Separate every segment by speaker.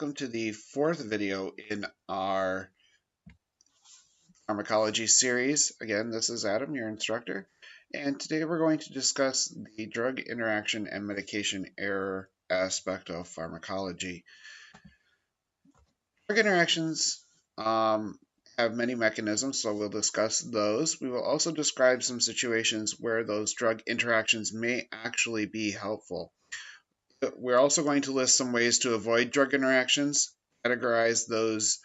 Speaker 1: welcome to the fourth video in our pharmacology series. Again, this is Adam, your instructor, and today we're going to discuss the drug interaction and medication error aspect of pharmacology. Drug interactions have many mechanisms, so we'll discuss those. We will also describe some situations where those drug interactions may actually be helpful. We're also going to list some ways to avoid drug interactions, categorize those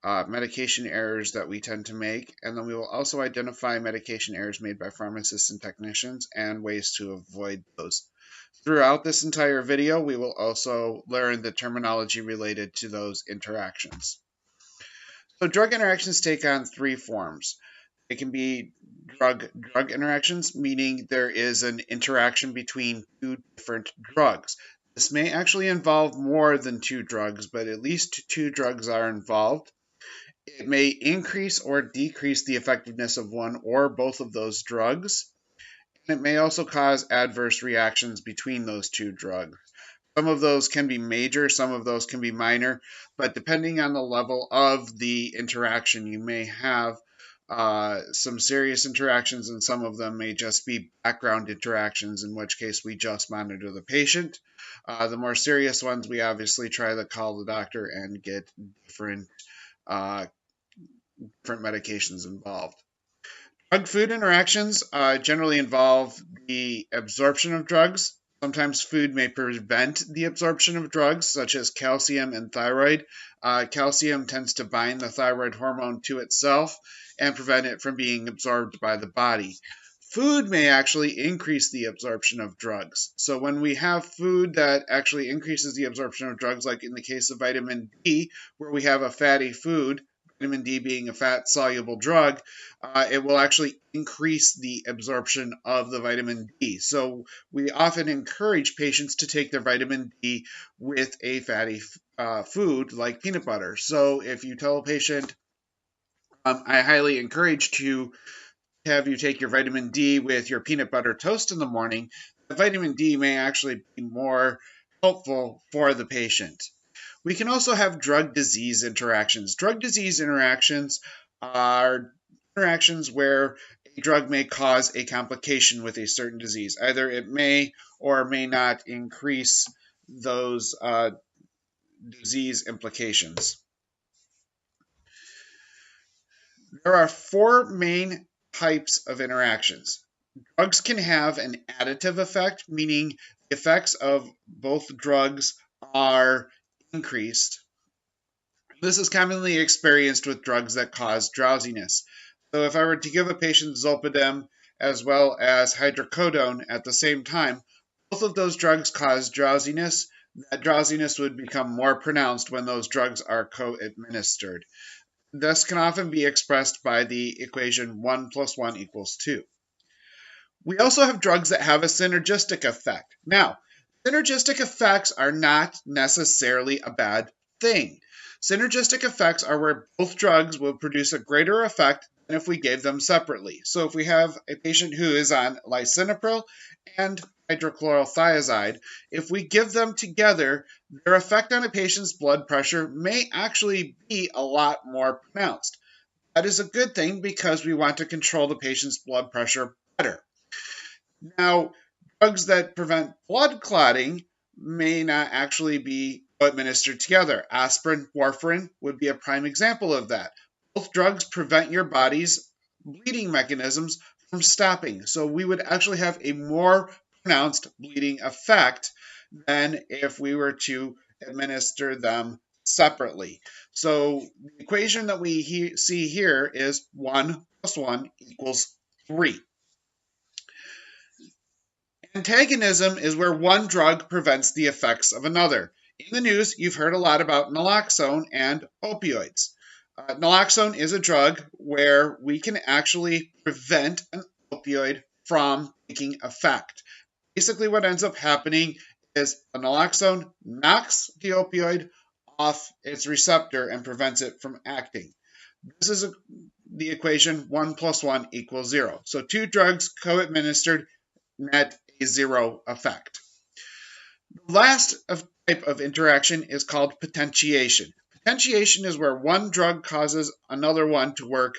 Speaker 1: medication errors that we tend to make, and then we will also identify medication errors made by pharmacists and technicians and ways to avoid those. Throughout this entire video, we will also learn the terminology related to those interactions. So drug interactions take on three forms. They can be drug interactions, meaning there is an interaction between two different drugs. This may actually involve more than two drugs, but at least two drugs are involved. It may increase or decrease the effectiveness of one or both of those drugs. And it may also cause adverse reactions between those two drugs. Some of those can be major, some of those can be minor, but depending on the level of the interaction, you may have some serious interactions, and some of them may just be background interactions, in which case we just monitor the patient. The more serious ones, we obviously try to call the doctor and get different medications involved. Drug-food interactions generally involve the absorption of drugs. Sometimes food may prevent the absorption of drugs, such as calcium and thyroid. Calcium tends to bind the thyroid hormone to itself and prevent it from being absorbed by the body. Food may actually increase the absorption of drugs. So when we have food that actually increases the absorption of drugs, like in the case of vitamin D, where we have a fatty food, vitamin D being a fat-soluble drug, it will actually increase the absorption of the vitamin D. So we often encourage patients to take their vitamin D with a fatty food like peanut butter. So if you tell a patient, I highly encourage to have you take your vitamin D with your peanut butter toast in the morning, the vitamin D may actually be more helpful for the patient. We can also have drug-disease interactions. Drug-disease interactions are interactions where a drug may cause a complication with a certain disease. Either it may or may not increase those disease implications. There are four main types of interactions. Drugs can have an additive effect, meaning the effects of both drugs are increased. This is commonly experienced with drugs that cause drowsiness. So if I were to give a patient zolpidem as well as hydrocodone at the same time, both of those drugs cause drowsiness. That drowsiness would become more pronounced when those drugs are co-administered. This can often be expressed by the equation 1 + 1 = 2. We also have drugs that have a synergistic effect. Now, synergistic effects are not necessarily a bad thing. Synergistic effects are where both drugs will produce a greater effect than if we gave them separately. So if we have a patient who is on lisinopril and hydrochlorothiazide, if we give them together, their effect on a patient's blood pressure may actually be a lot more pronounced. That is a good thing because we want to control the patient's blood pressure better. Now, drugs that prevent blood clotting may not actually be administered together. Aspirin, warfarin would be a prime example of that. Both drugs prevent your body's bleeding mechanisms from stopping. So we would actually have a more pronounced bleeding effect than if we were to administer them separately. So the equation that we see here is 1 + 1 = 3. Antagonism is where one drug prevents the effects of another. In the news, you've heard a lot about naloxone and opioids. Naloxone is a drug where we can actually prevent an opioid from taking effect. Basically, what ends up happening is the naloxone knocks the opioid off its receptor and prevents it from acting. This is the equation 1 + 1 = 0. So two drugs co-administered net a 0 effect. The last type of interaction is called potentiation. Potentiation is where one drug causes another one to work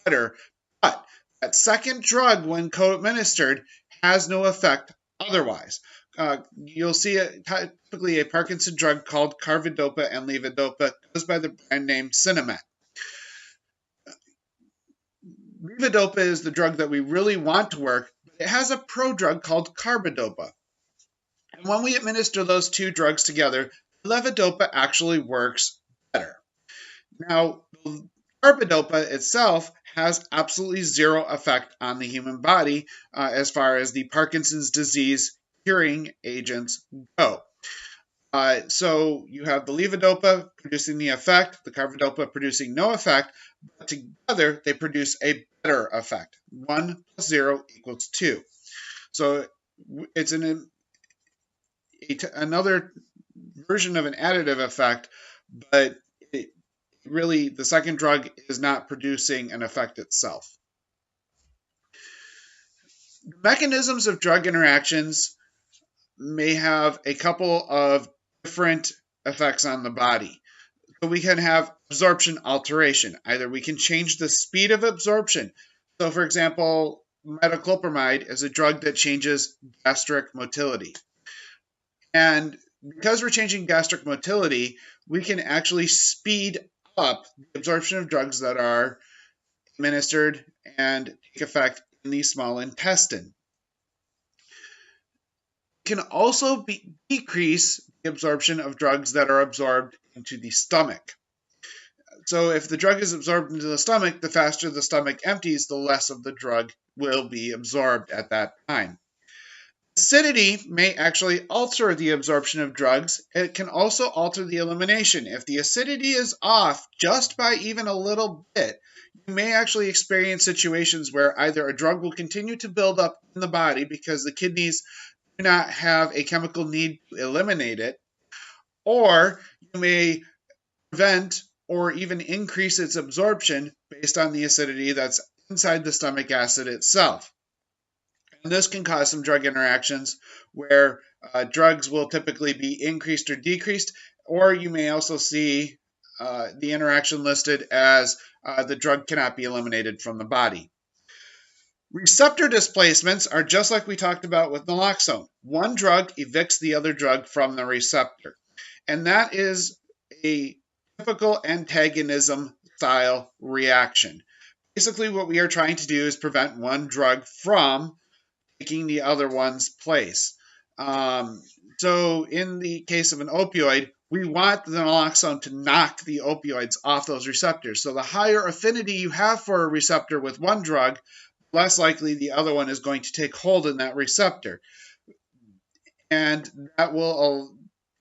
Speaker 1: better, but that second drug, when co-administered, has no effect otherwise. You'll see typically a Parkinson drug called carbidopa and levodopa goes by the brand name Sinemet. Levodopa is the drug that we really want to work, but it has a prodrug called carbidopa. And when we administer those two drugs together, levodopa actually works better. Now, carbidopa itself has absolutely zero effect on the human body as far as the Parkinson's disease curing agents go. So you have the levodopa producing the effect, the carbidopa producing no effect, but together they produce a better effect. 1 plus 0 equals 2. So it's another version of an additive effect, but really the second drug is not producing an effect itself. The mechanisms of drug interactions may have a couple of different effects on the body. So we can have absorption alteration. Either we can change the speed of absorption. So for example, metoclopramide is a drug that changes gastric motility. And because we're changing gastric motility, we can actually speed up the absorption of drugs that are administered and take effect in the small intestine. It can also decrease the absorption of drugs that are absorbed into the stomach. So if the drug is absorbed into the stomach, the faster the stomach empties, the less of the drug will be absorbed at that time. Acidity may actually alter the absorption of drugs. It can also alter the elimination. If the acidity is off just by even a little bit, you may actually experience situations where either a drug will continue to build up in the body because the kidneys do not have a chemical need to eliminate it, or you may prevent or even increase its absorption based on the acidity that's inside the stomach acid itself. And this can cause some drug interactions where drugs will typically be increased or decreased, or you may also see the interaction listed as the drug cannot be eliminated from the body. Receptor displacements are just like we talked about with naloxone. One drug evicts the other drug from the receptor. And that is a typical antagonism style reaction. Basically, what we are trying to do is prevent one drug from taking the other one's place. So in the case of an opioid, we want the naloxone to knock the opioids off those receptors. So the higher affinity you have for a receptor with one drug, less likely the other one is going to take hold in that receptor. And that will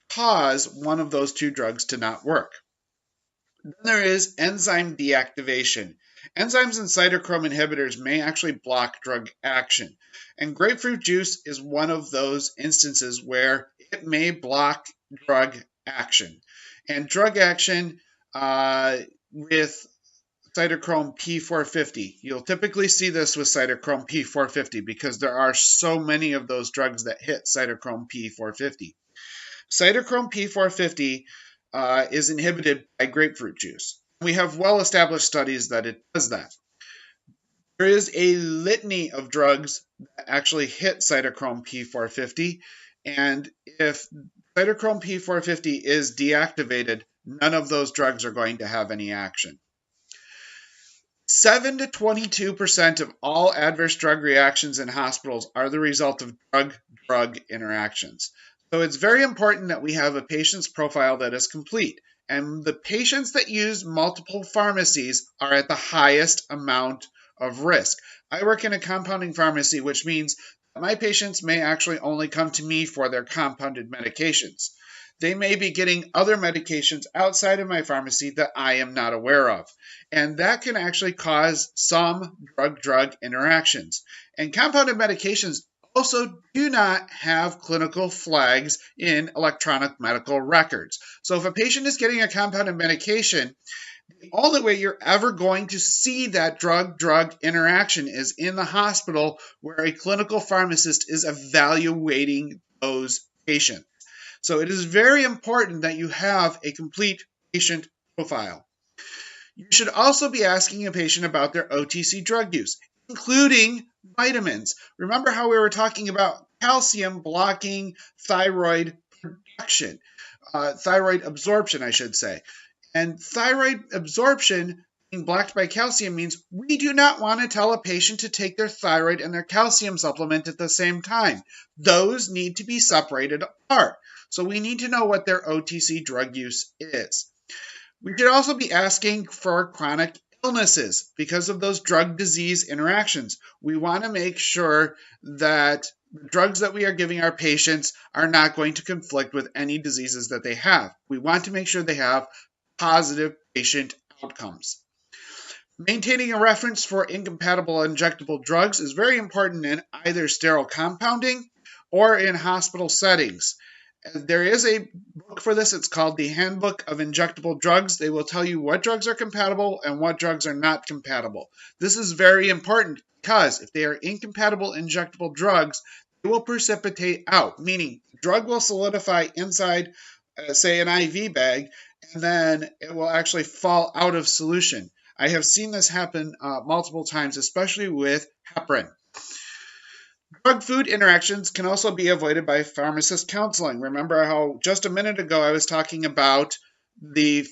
Speaker 1: cause one of those two drugs to not work. Then there is enzyme deactivation. Enzymes and cytochrome inhibitors may actually block drug action. And grapefruit juice is one of those instances where it may block drug action. And drug action with cytochrome P450. You'll typically see this with cytochrome P450 because there are so many of those drugs that hit cytochrome P450. Cytochrome P450 is inhibited by grapefruit juice. We have well-established studies that it does that. There is a litany of drugs that actually hit cytochrome P450, and if cytochrome P450 is deactivated, none of those drugs are going to have any action. 7 to 22% of all adverse drug reactions in hospitals are the result of drug-drug interactions. So it's very important that we have a patient's profile that is complete. And the patients that use multiple pharmacies are at the highest amount of risk. I work in a compounding pharmacy, which means that my patients may actually only come to me for their compounded medications. They may be getting other medications outside of my pharmacy that I am not aware of. And that can actually cause some drug-drug interactions. And compounded medications also do not have clinical flags in electronic medical records. So if a patient is getting a compounded medication, the only way you're ever going to see that drug-drug interaction is in the hospital where a clinical pharmacist is evaluating those patients. So it is very important that you have a complete patient profile. You should also be asking a patient about their OTC drug use, including vitamins. Remember how we were talking about calcium blocking thyroid production, thyroid absorption, I should say. And thyroid absorption being blocked by calcium means we do not want to tell a patient to take their thyroid and their calcium supplement at the same time. Those need to be separated apart. So we need to know what their OTC drug use is. We should also be asking for chronic illnesses because of those drug disease interactions. We want to make sure that the drugs that we are giving our patients are not going to conflict with any diseases that they have. We want to make sure they have positive patient outcomes. Maintaining a reference for incompatible injectable drugs is very important in either sterile compounding or in hospital settings. There is a book for this. It's called the Handbook of Injectable Drugs. They will tell you what drugs are compatible and what drugs are not compatible. This is very important because if they are incompatible injectable drugs, they will precipitate out, meaning the drug will solidify inside, say, an IV bag, and then it will actually fall out of solution. I have seen this happen multiple times, especially with heparin. Drug-food interactions can also be avoided by pharmacist counseling. Remember how just a minute ago I was talking about the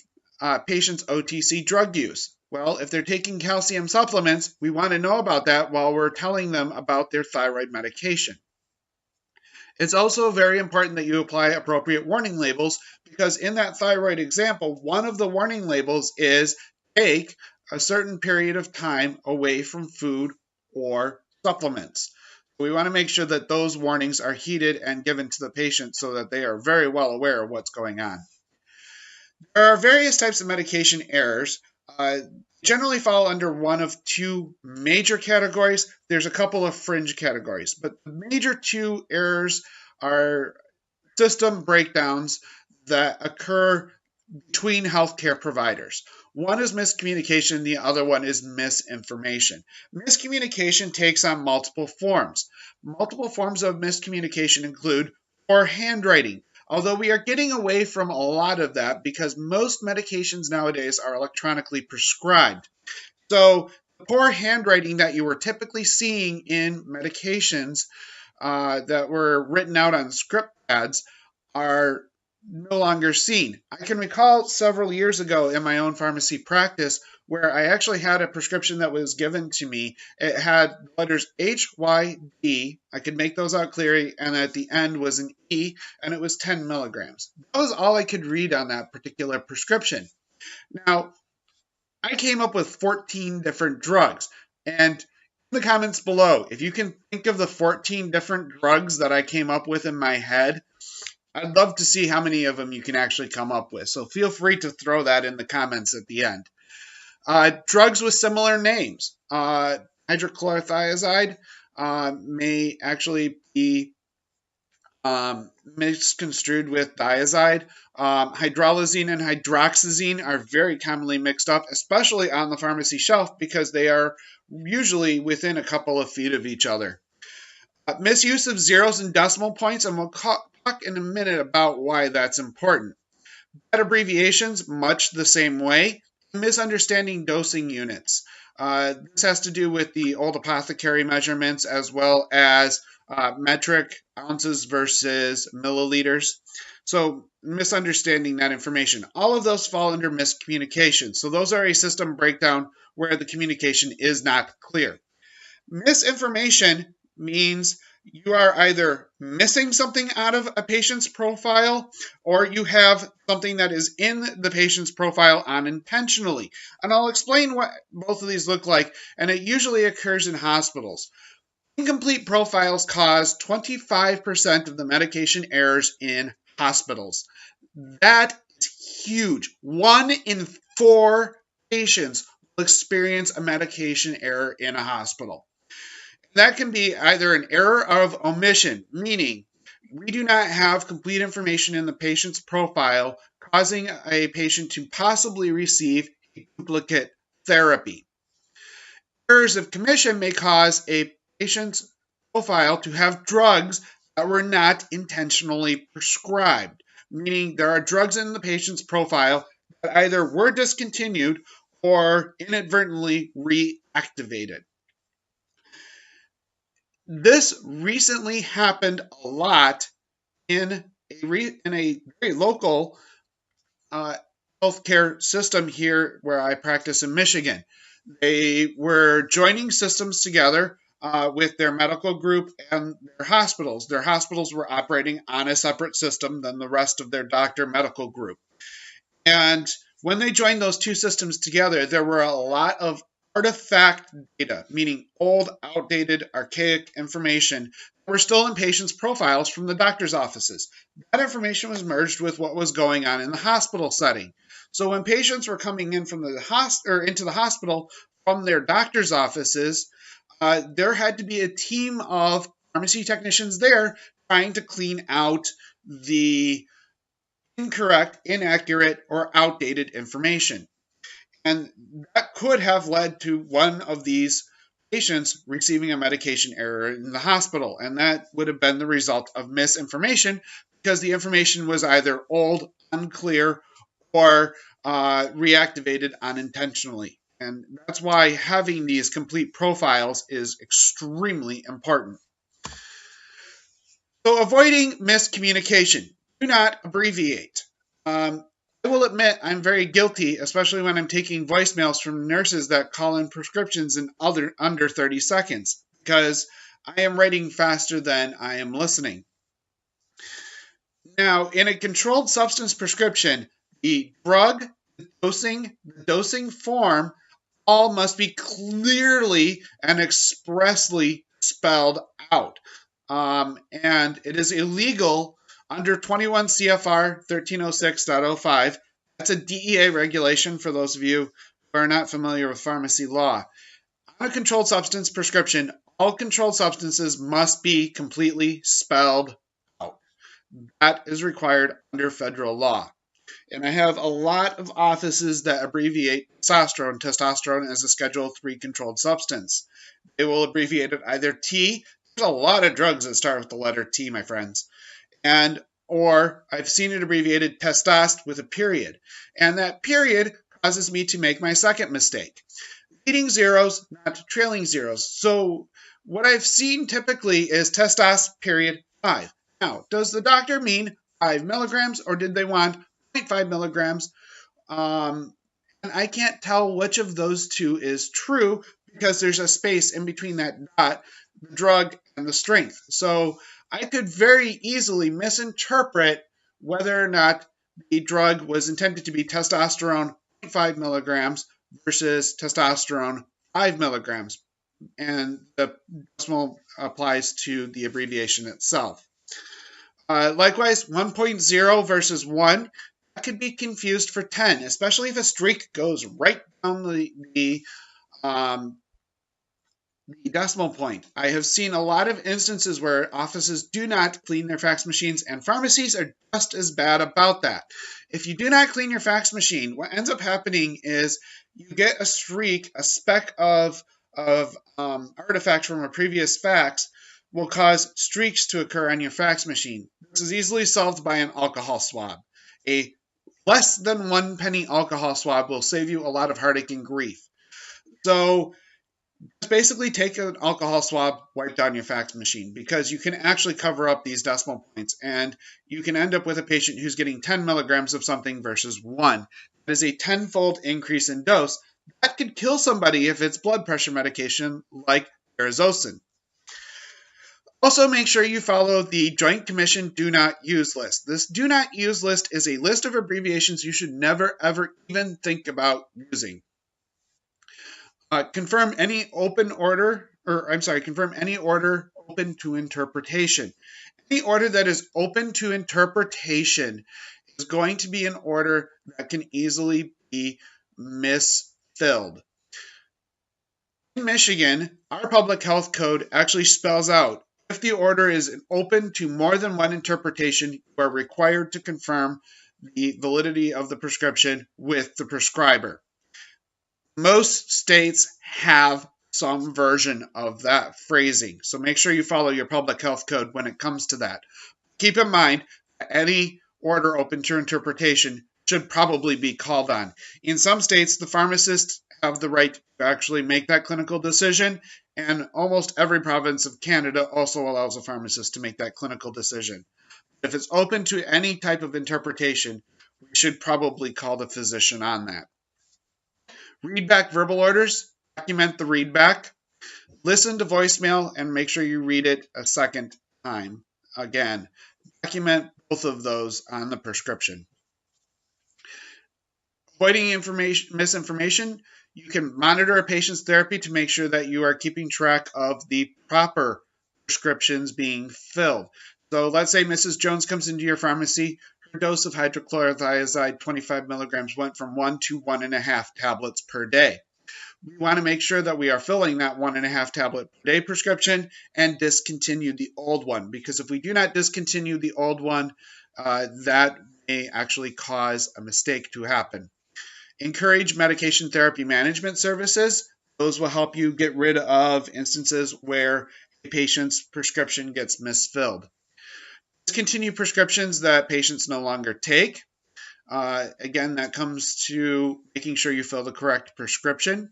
Speaker 1: patient's OTC drug use. Well, if they're taking calcium supplements, we want to know about that while we're telling them about their thyroid medication. It's also very important that you apply appropriate warning labels because in that thyroid example, one of the warning labels is take a certain period of time away from food or supplements. We want to make sure that those warnings are heeded and given to the patient so that they are very well aware of what's going on. There are various types of medication errors. Generally fall under one of two major categories. There's a couple of fringe categories, but the major two errors are system breakdowns that occur between healthcare providers. One is miscommunication, the other one is misinformation. Miscommunication takes on multiple forms. Multiple forms of miscommunication include poor handwriting, although we are getting away from a lot of that because most medications nowadays are electronically prescribed. So poor handwriting that you were typically seeing in medications that were written out on script pads are no longer seen. I can recall several years ago in my own pharmacy practice where I actually had a prescription that was given to me. It had letters H, Y, D. I could make those out clearly, and at the end was an E, and it was 10 milligrams. That was all I could read on that particular prescription. Now, I came up with 14 different drugs, and in the comments below, if you can think of the 14 different drugs that I came up with in my head, I'd love to see how many of them you can actually come up with. So feel free to throw that in the comments at the end. Drugs with similar names. Hydrochlorothiazide may actually be misconstrued with thiazide. Hydralazine and hydroxyzine are very commonly mixed up, especially on the pharmacy shelf because they are usually within a couple of feet of each other. Misuse of zeros and decimal points, and we'll talk in a minute about why that's important. Bad abbreviations, much the same way. Misunderstanding dosing units. This has to do with the old apothecary measurements as well as metric ounces versus milliliters. So misunderstanding that information. All of those fall under miscommunication. So those are a system breakdown where the communication is not clear. Misinformation means you are either missing something out of a patient's profile or you have something that is in the patient's profile unintentionally. And I'll explain what both of these look like, and it usually occurs in hospitals. Incomplete profiles cause 25% of the medication errors in hospitals. That is huge. 1 in 4 patients will experience a medication error in a hospital. That can be either an error of omission, meaning we do not have complete information in the patient's profile, causing a patient to possibly receive a duplicate therapy. Errors of commission may cause a patient's profile to have drugs that were not intentionally prescribed. meaning there are drugs in the patient's profile that either were discontinued or inadvertently reactivated. This recently happened a lot in a very local healthcare system here where I practice in Michigan. They were joining systems together with their medical group and their hospitals. Their hospitals were operating on a separate system than the rest of their doctor medical group. And when they joined those two systems together, there were a lot of artifact data, meaning old, outdated, archaic information that were still in patients' profiles from the doctor's offices. That information was merged with what was going on in the hospital setting. So when patients were coming in from into the hospital from their doctor's offices, there had to be a team of pharmacy technicians there trying to clean out the incorrect, inaccurate, or outdated information. And that could have led to one of these patients receiving a medication error in the hospital. And that would have been the result of misinformation because the information was either old, unclear, or reactivated unintentionally. And that's why having these complete profiles is extremely important. So avoiding miscommunication. Do not abbreviate. I will admit I'm very guilty, especially when I'm taking voicemails from nurses that call in prescriptions in under 30 seconds, because I am writing faster than I am listening. Now, in a controlled substance prescription, the drug, the dosing form, all must be clearly and expressly spelled out. And it is illegal under 21 CFR 1306.05. That's a DEA regulation for those of you who are not familiar with pharmacy law. On a controlled substance prescription, all controlled substances must be completely spelled out. That is required under federal law. And I have a lot of offices that abbreviate testosterone. Testosterone is a Schedule III controlled substance. They will abbreviate it either T. There's a lot of drugs that start with the letter T, my friends. Or I've seen it abbreviated testost with a period. And that period causes me to make my second mistake. Leading zeros, not trailing zeros. So what I've seen typically is testost period 5. Now, does the doctor mean 5 milligrams or did they want 0.5 milligrams? And I can't tell which of those two is true because there's a space in between that dot, the drug, and the strength. So I could very easily misinterpret whether or not the drug was intended to be testosterone 0.5 milligrams versus testosterone 5 milligrams. And the decimal applies to the abbreviation itself. Likewise, 1.0 versus 1, that could be confused for 10, especially if a streak goes right down the decimal point. I have seen a lot of instances where offices do not clean their fax machines, and pharmacies are just as bad about that. If you do not clean your fax machine, what ends up happening is you get a streak, a speck of artifact from a previous fax will cause streaks to occur on your fax machine. This is easily solved by an alcohol swab. A less than 1 penny alcohol swab will save you a lot of heartache and grief. So just basically take an alcohol swab, wipe down your fax machine, because you can actually cover up these decimal points, and you can end up with a patient who's getting 10 milligrams of something versus 1. That is a 10-fold increase in dose. That could kill somebody if it's blood pressure medication like Parazocin. Also, make sure you follow the Joint Commission Do Not Use list. This Do Not Use list is a list of abbreviations you should never, ever even think about using. Confirm any order open to interpretation. Any order that is open to interpretation is going to be an order that can easily be misfilled. In Michigan, our public health code actually spells out if the order is open to more than one interpretation, you are required to confirm the validity of the prescription with the prescriber. Most states have some version of that phrasing, so make sure you follow your public health code when it comes to that. Keep in mind that any order open to interpretation should probably be called on. In some states, the pharmacists have the right to actually make that clinical decision, and almost every province of Canada also allows a pharmacist to make that clinical decision. If it's open to any type of interpretation, we should probably call the physician on that. Read back verbal orders, document the read back, listen to voicemail, and make sure you read it a second time. Again, document both of those on the prescription. Avoiding misinformation, you can monitor a patient's therapy to make sure that you are keeping track of the proper prescriptions being filled. So let's say Mrs. Jones comes into your pharmacy, her dose of hydrochlorothiazide 25 milligrams went from 1 to 1.5 tablets per day. We want to make sure that we are filling that 1.5 tablet per day prescription and discontinue the old one, because if we do not discontinue the old one, that may actually cause a mistake to happen. Encourage medication therapy management services. Those will help you get rid of instances where a patient's prescription gets misfilled. Discontinue prescriptions that patients no longer take. Again, that comes to making sure you fill the correct prescription.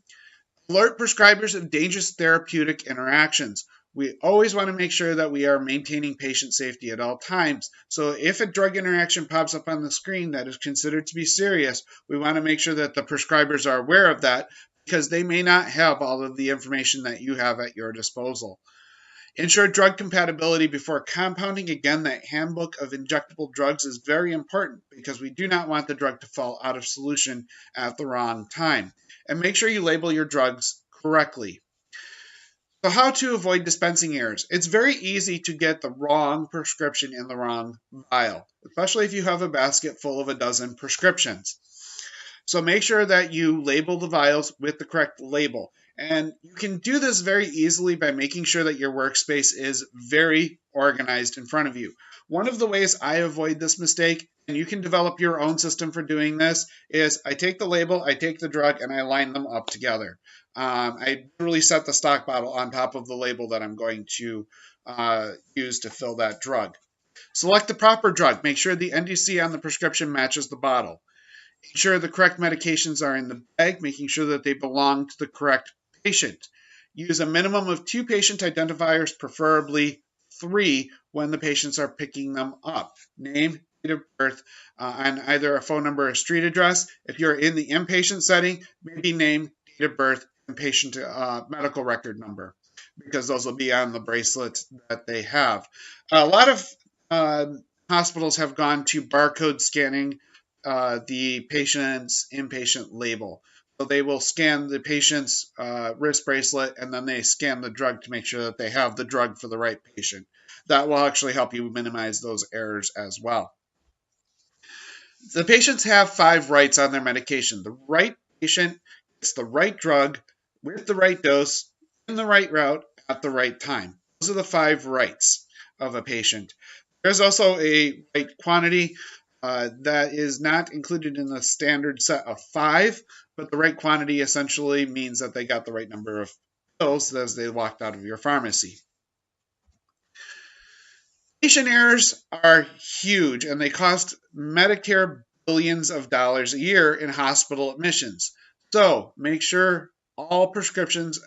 Speaker 1: Alert prescribers of dangerous therapeutic interactions. We always want to make sure that we are maintaining patient safety at all times. So if a drug interaction pops up on the screen that is considered to be serious, we want to make sure that the prescribers are aware of that, because they may not have all of the information that you have at your disposal. Ensure drug compatibility before compounding. Again, that handbook of injectable drugs is very important, because we do not want the drug to fall out of solution at the wrong time. And make sure you label your drugs correctly. So how to avoid dispensing errors. It's very easy to get the wrong prescription in the wrong vial, especially if you have a basket full of a dozen prescriptions. So make sure that you label the vials with the correct label. And you can do this very easily by making sure that your workspace is very organized in front of you. One of the ways I avoid this mistake, and you can develop your own system for doing this, is I take the label, I take the drug, and I line them up together. I literally set the stock bottle on top of the label that I'm going to use to fill that drug. Select the proper drug. Make sure the NDC on the prescription matches the bottle. Ensure the correct medications are in the bag, making sure that they belong to the correct patient. Use a minimum of 2 patient identifiers, preferably 3, when the patients are picking them up. Name, date of birth, and either a phone number or street address. If you're in the inpatient setting, maybe name, date of birth, and patient medical record number, because those will be on the bracelet that they have. A lot of hospitals have gone to barcode scanning the patient's inpatient label. So they will scan the patient's wrist bracelet, and then they scan the drug to make sure that they have the drug for the right patient. That will actually help you minimize those errors as well. The patients have 5 rights on their medication. The right patient gets the right drug with the right dose, in the right route, at the right time. Those are the 5 rights of a patient. There's also a right quantity that is not included in the standard set of 5, but the right quantity essentially means that they got the right number of pills as they walked out of your pharmacy. Patient errors are huge, and they cost Medicare billions of dollars a year in hospital admissions. So make sure all prescriptions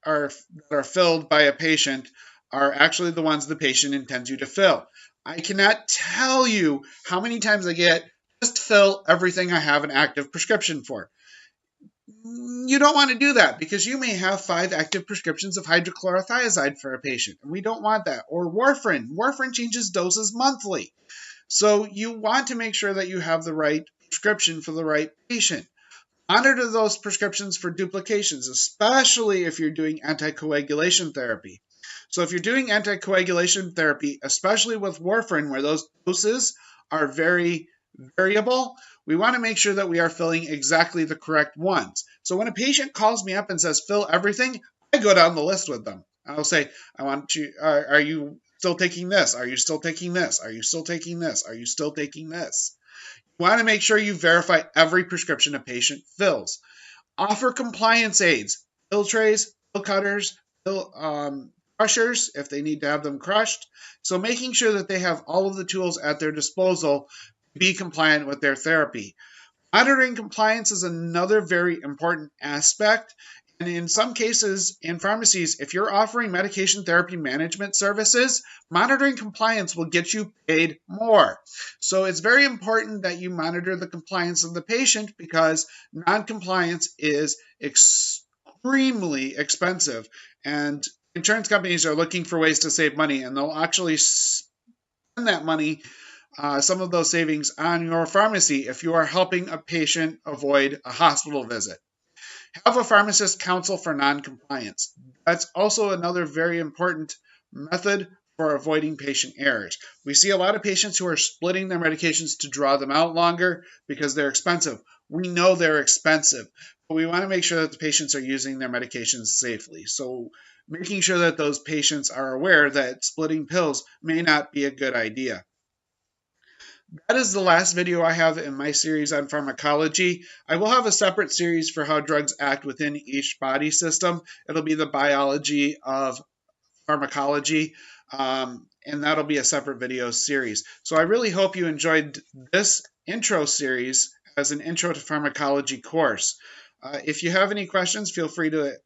Speaker 1: that are filled by a patient are actually the ones the patient intends you to fill. I cannot tell you how many times I get, just fill everything I have an active prescription for. You don't want to do that, because you may have 5 active prescriptions of hydrochlorothiazide for a patient, and we don't want that. Or warfarin. Warfarin changes doses monthly. So you want to make sure that you have the right prescription for the right patient. Monitor those prescriptions for duplications, especially if you're doing anticoagulation therapy. So if you're doing anticoagulation therapy, especially with warfarin, where those doses are very variable, we want to make sure that we are filling exactly the correct ones. So when a patient calls me up and says, fill everything, I go down the list with them. I'll say, I want you, are you still taking this? Are you still taking this? Are you still taking this? Are you still taking this? You want to make sure you verify every prescription a patient fills. Offer compliance aids, pill trays, pill cutters, pill crushers if they need to have them crushed. So making sure that they have all of the tools at their disposal, be compliant with their therapy. Monitoring compliance is another very important aspect. And in some cases in pharmacies, if you're offering medication therapy management services, monitoring compliance will get you paid more. So it's very important that you monitor the compliance of the patient because non-compliance is extremely expensive. And insurance companies are looking for ways to save money, and they'll actually spend that money, some of those savings, on your pharmacy if you are helping a patient avoid a hospital visit. Have a pharmacist counsel for noncompliance. That's also another very important method for avoiding patient errors. We see a lot of patients who are splitting their medications to draw them out longer because they're expensive. We know they're expensive, but we want to make sure that the patients are using their medications safely. So making sure that those patients are aware that splitting pills may not be a good idea. That is the last video I have in my series on pharmacology. I will have a separate series for how drugs act within each body system. It'll be the biology of pharmacology, and that'll be a separate video series. So I really hope you enjoyed this intro series as an intro to pharmacology course. If you have any questions, feel free to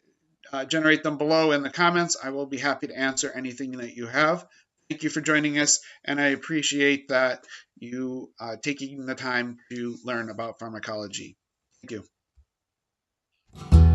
Speaker 1: generate them below in the comments. I will be happy to answer anything that you have. Thank you for joining us, and I appreciate that you taking the time to learn about pharmacology. Thank you.